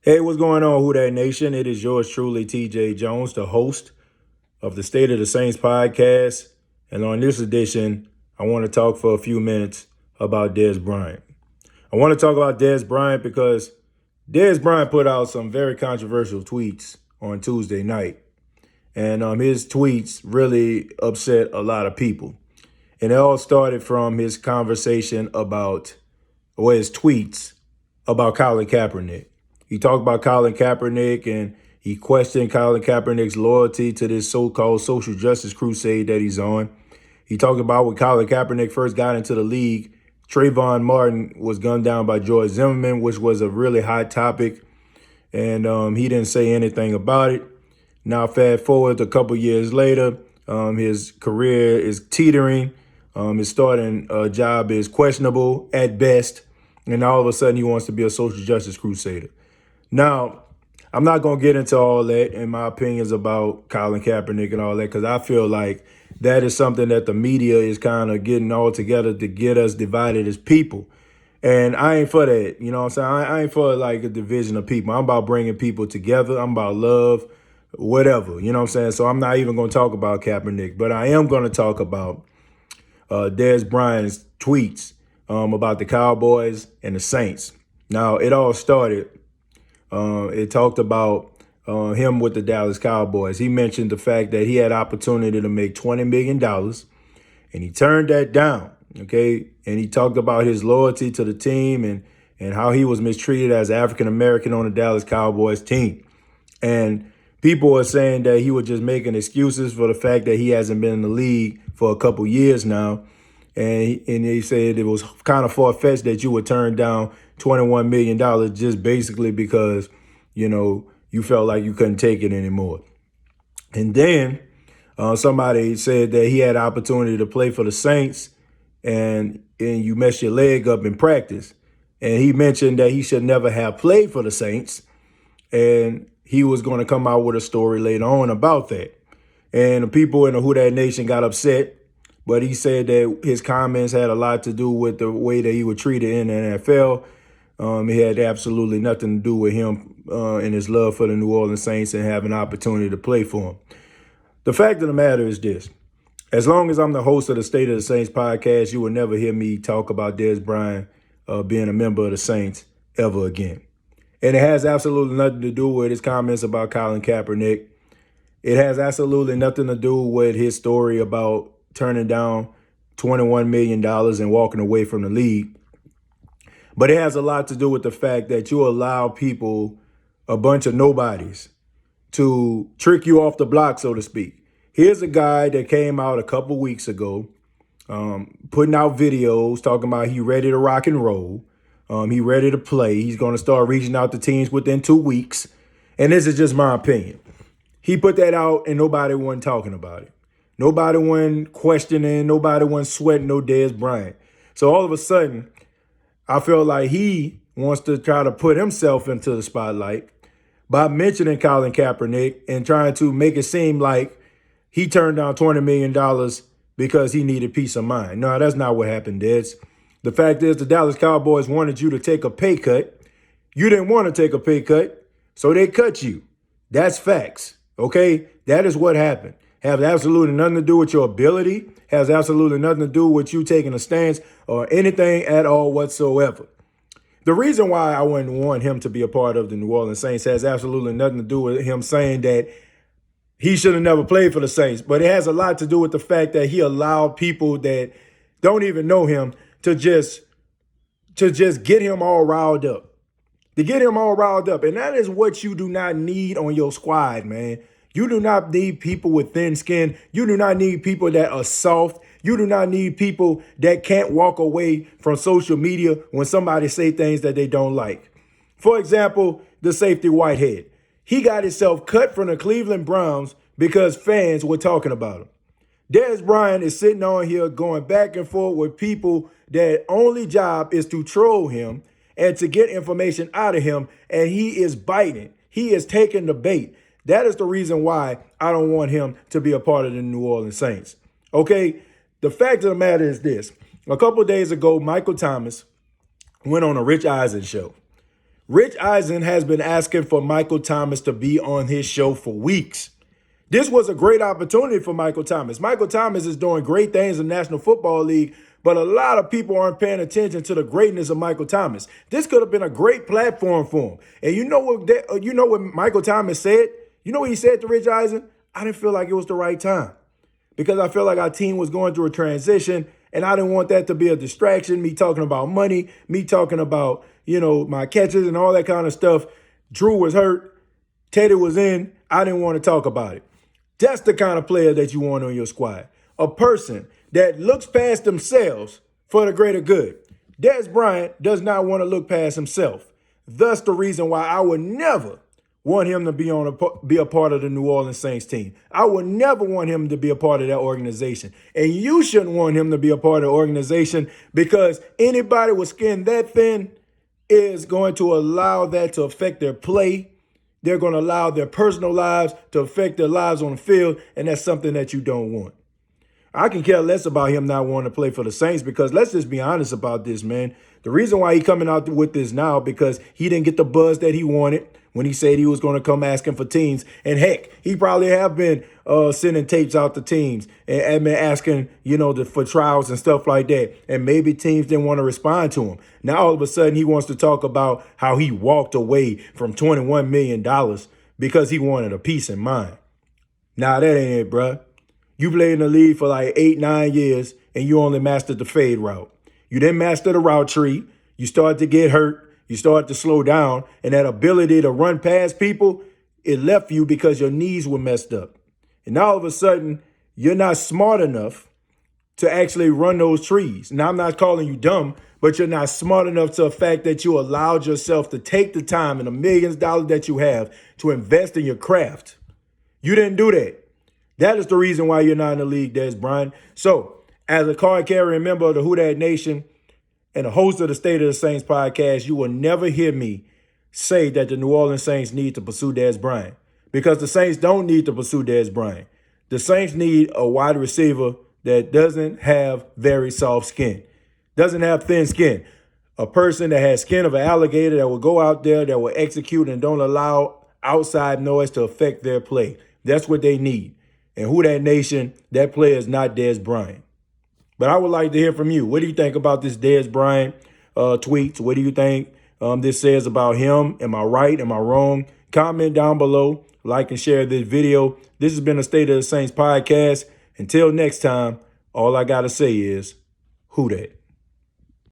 Hey, what's going on, Who That Nation? It is yours truly, TJ Jones, the host of the State of the Saints podcast. And on this edition, I want to talk for a few minutes about Dez Bryant. I want to talk about Dez Bryant because Dez Bryant put out some very controversial tweets on Tuesday night. And his tweets really upset a lot of people. And it all started from his conversation or his tweets about Colin Kaepernick. He talked about Colin Kaepernick and he questioned Colin Kaepernick's loyalty to this so-called social justice crusade that he's on. He talked about when Colin Kaepernick first got into the league, Trayvon Martin was gunned down by George Zimmerman, which was a really hot topic. And he didn't say anything about it. Now, fast forward a couple years later, his career is teetering. His starting job is questionable at best. And all of a sudden, he wants to be a social justice crusader. Now, I'm not going to get into all that and my opinions about Colin Kaepernick and all that, because I feel like that is something that the media is kind of getting all together to get us divided as people. And I ain't for that. You know what I'm saying? I ain't for like a division of people. I'm about bringing people together. I'm about love, whatever. You know what I'm saying? So I'm not even going to talk about Kaepernick, but I am going to talk about Dez Bryant's tweets about the Cowboys and the Saints. Now, it all started. It talked about him with the Dallas Cowboys. He mentioned the fact that he had opportunity to make $20 million and he turned that down. Okay. And he talked about his loyalty to the team and how he was mistreated as African-American on the Dallas Cowboys team. And people are saying that he was just making excuses for the fact that he hasn't been in the league for a couple years now. And he said it was kind of far-fetched that you would turn down $21 million just basically because, you felt like you couldn't take it anymore. And then somebody said that he had opportunity to play for the Saints and you messed your leg up in practice. And he mentioned that he should never have played for the Saints. And he was going to come out with a story later on about that. And the people in the Who That Nation got upset. But he said that his comments had a lot to do with the way that he was treated in the NFL. It had absolutely nothing to do with him and his love for the New Orleans Saints and having an opportunity to play for him. The fact of the matter is this. As long as I'm the host of the State of the Saints podcast, you will never hear me talk about Dez Bryant being a member of the Saints ever again. And it has absolutely nothing to do with his comments about Colin Kaepernick. It has absolutely nothing to do with his story about turning down $21 million and walking away from the league. But it has a lot to do with the fact that you allow people, a bunch of nobodies, to trick you off the block, so to speak. Here's a guy that came out a couple weeks ago, putting out videos talking about he ready to rock and roll. He ready to play. He's going to start reaching out to teams within 2 weeks. And this is just my opinion. He put that out and nobody wasn't talking about it. Nobody wasn't questioning. Nobody wasn't sweating no Dez Bryant. So all of a sudden, I feel like he wants to try to put himself into the spotlight by mentioning Colin Kaepernick and trying to make it seem like he turned down $20 million because he needed peace of mind. No, that's not what happened, Dez. The fact is the Dallas Cowboys wanted you to take a pay cut. You didn't want to take a pay cut, so they cut you. That's facts, okay? That is what happened. Has absolutely nothing to do with your ability, has absolutely nothing to do with you taking a stance or anything at all whatsoever. The reason why I wouldn't want him to be a part of the New Orleans Saints has absolutely nothing to do with him saying that he should have never played for the Saints, but it has a lot to do with the fact that he allowed people that don't even know him to just get him all riled up. To get him all riled up. And that is what you do not need on your squad, man. You do not need people with thin skin. You do not need people that are soft. You do not need people that can't walk away from social media when somebody say things that they don't like. For example, the safety Whitehead. He got himself cut from the Cleveland Browns because fans were talking about him. Dez Bryant is sitting on here going back and forth with people that only job is to troll him and to get information out of him, and he is biting. He is taking the bait. That is the reason why I don't want him to be a part of the New Orleans Saints. Okay, the fact of the matter is this. A couple of days ago, Michael Thomas went on a Rich Eisen show. Rich Eisen has been asking for Michael Thomas to be on his show for weeks. This was a great opportunity for Michael Thomas. Michael Thomas is doing great things in the National Football League, but a lot of people aren't paying attention to the greatness of Michael Thomas. This could have been a great platform for him. And you know what Michael Thomas said? You know what he said to Rich Eisen? I didn't feel like it was the right time because I felt like our team was going through a transition, and I didn't want that to be a distraction, me talking about money, me talking about, my catches and all that kind of stuff. Drew was hurt. Teddy was in. I didn't want to talk about it. That's the kind of player that you want on your squad. A person that looks past themselves for the greater good. Dez Bryant does not want to look past himself. Thus the reason why I would never want him to be a part of the New Orleans Saints team. I would never want him to be a part of that organization. And you shouldn't want him to be a part of the organization, because anybody with skin that thin is going to allow that to affect their play. They're going to allow their personal lives to affect their lives on the field, and that's something that you don't want. I can care less about him not wanting to play for the Saints, because let's just be honest about this, man. The reason why he's coming out with this now, because he didn't get the buzz that he wanted when he said he was going to come asking for teams. And heck, he probably have been sending tapes out to teams and been asking, for trials and stuff like that. And maybe teams didn't want to respond to him. Now, all of a sudden, he wants to talk about how he walked away from $21 million because he wanted a peace of mind. Nah, that ain't it, bruh. You played in the league for like 8-9 years, and you only mastered the fade route. You didn't master the route tree. You started to get hurt. You started to slow down. And that ability to run past people, it left you because your knees were messed up. And now all of a sudden, you're not smart enough to actually run those trees. Now, I'm not calling you dumb, but you're not smart enough to the fact that you allowed yourself to take the time and the millions of dollars that you have to invest in your craft. You didn't do that. That is the reason why you're not in the league, Dez Bryant. So, as a card-carrying member of the Who Dat Nation and a host of the State of the Saints podcast, you will never hear me say that the New Orleans Saints need to pursue Dez Bryant, because the Saints don't need to pursue Dez Bryant. The Saints need a wide receiver that doesn't have very soft skin, doesn't have thin skin, a person that has skin of an alligator that will go out there, that will execute and don't allow outside noise to affect their play. That's what they need. And Who Dat Nation, that player is not Dez Bryant. But I would like to hear from you. What do you think about this Dez Bryant tweets? What do you think this says about him? Am I right? Am I wrong? Comment down below. Like and share this video. This has been a State of the Saints podcast. Until next time, all I got to say is, Who Dat?